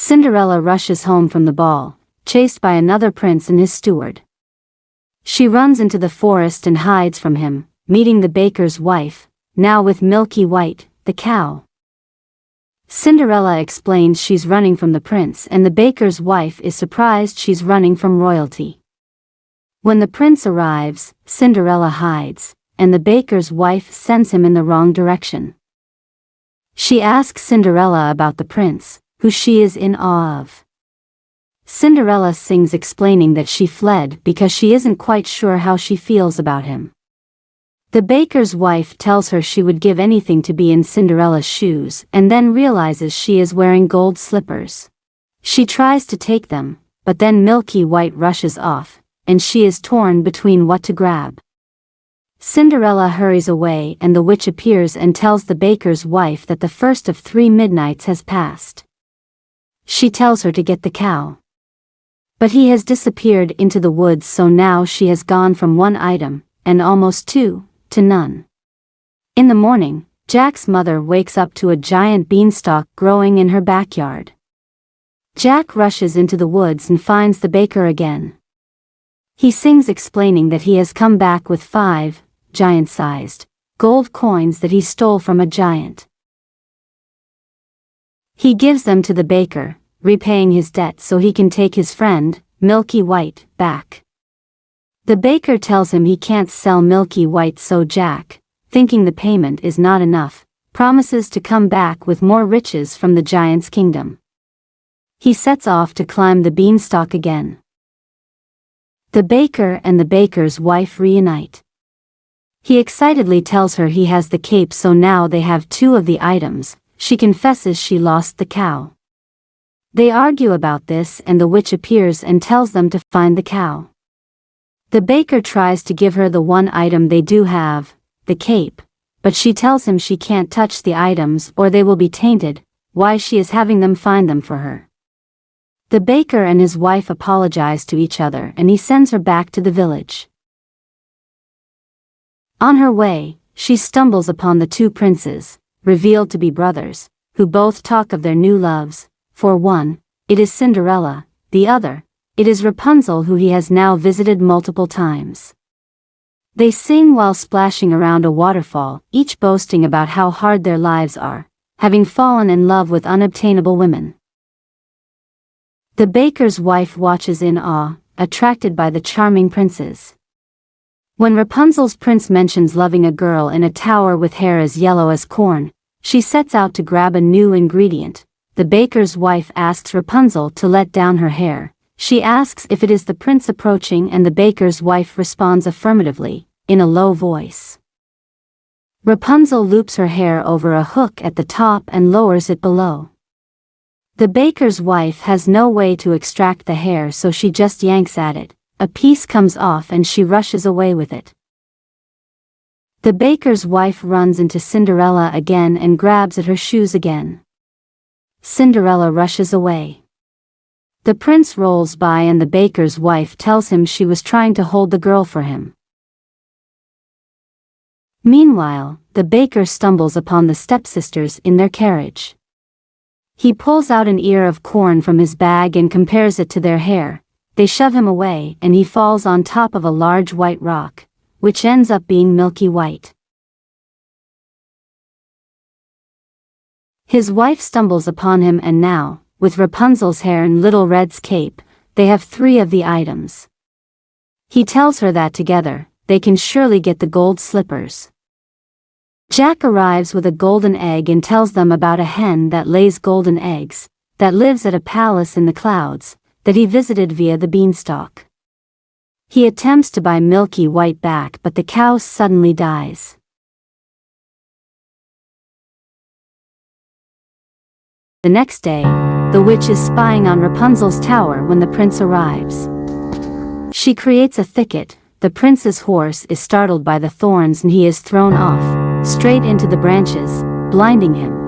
Cinderella rushes home from the ball, chased by another prince and his steward. She runs into the forest and hides from him, meeting the baker's wife, now with Milky White, the cow. Cinderella explains she's running from the prince, and the baker's wife is surprised she's running from royalty. When the prince arrives, Cinderella hides, and the baker's wife sends him in the wrong direction. She asks Cinderella about the prince, who she is in awe of. Cinderella sings explaining that she fled because she isn't quite sure how she feels about him. The baker's wife tells her she would give anything to be in Cinderella's shoes, and then realizes she is wearing gold slippers. She tries to take them, but then Milky White rushes off, and she is torn between what to grab. Cinderella hurries away, and the witch appears and tells the baker's wife that the first of 3 midnights has passed. She tells her to get the cow. But he has disappeared into the woods, so now she has gone from 1 item, and almost 2, to none. In the morning, Jack's mother wakes up to a giant beanstalk growing in her backyard. Jack rushes into the woods and finds the baker again. He sings explaining that he has come back with 5, giant-sized, gold coins that he stole from a giant. He gives them to the baker, repaying his debt so he can take his friend, Milky White, back. The baker tells him he can't sell Milky White, so Jack, thinking the payment is not enough, promises to come back with more riches from the giant's kingdom. He sets off to climb the beanstalk again. The baker and the baker's wife reunite. He excitedly tells her he has the cape, so now they have 2 of the items. She confesses she lost the cow. They argue about this, and the witch appears and tells them to find the cow. The baker tries to give her the 1 item they do have, the cape, but she tells him she can't touch the items or they will be tainted, why she is having them find them for her. The baker and his wife apologize to each other, and he sends her back to the village. On her way, she stumbles upon the 2 princes, revealed to be brothers, who both talk of their new loves. For one, it is Cinderella, the other, it is Rapunzel, who he has now visited multiple times. They sing while splashing around a waterfall, each boasting about how hard their lives are, having fallen in love with unobtainable women. The baker's wife watches in awe, attracted by the charming princes. When Rapunzel's prince mentions loving a girl in a tower with hair as yellow as corn, she sets out to grab a new ingredient. The baker's wife asks Rapunzel to let down her hair. She asks if it is the prince approaching, and the baker's wife responds affirmatively, in a low voice. Rapunzel loops her hair over a hook at the top and lowers it below. The baker's wife has no way to extract the hair, so she just yanks at it. A piece comes off and she rushes away with it. The baker's wife runs into Cinderella again and grabs at her shoes again. Cinderella rushes away. The prince rolls by and the baker's wife tells him she was trying to hold the girl for him. Meanwhile, the baker stumbles upon the stepsisters in their carriage. He pulls out an ear of corn from his bag and compares it to their hair. They shove him away and he falls on top of a large white rock, which ends up being Milky White. His wife stumbles upon him, and now, with Rapunzel's hair and Little Red's cape, they have 3 of the items. He tells her that together, they can surely get the gold slippers. Jack arrives with a golden egg and tells them about a hen that lays golden eggs, that lives at a palace in the clouds, that he visited via the beanstalk. He attempts to buy Milky White back, but the cow suddenly dies. The next day, the witch is spying on Rapunzel's tower when the prince arrives. She creates a thicket. The prince's horse is startled by the thorns and he is thrown off, straight into the branches, blinding him.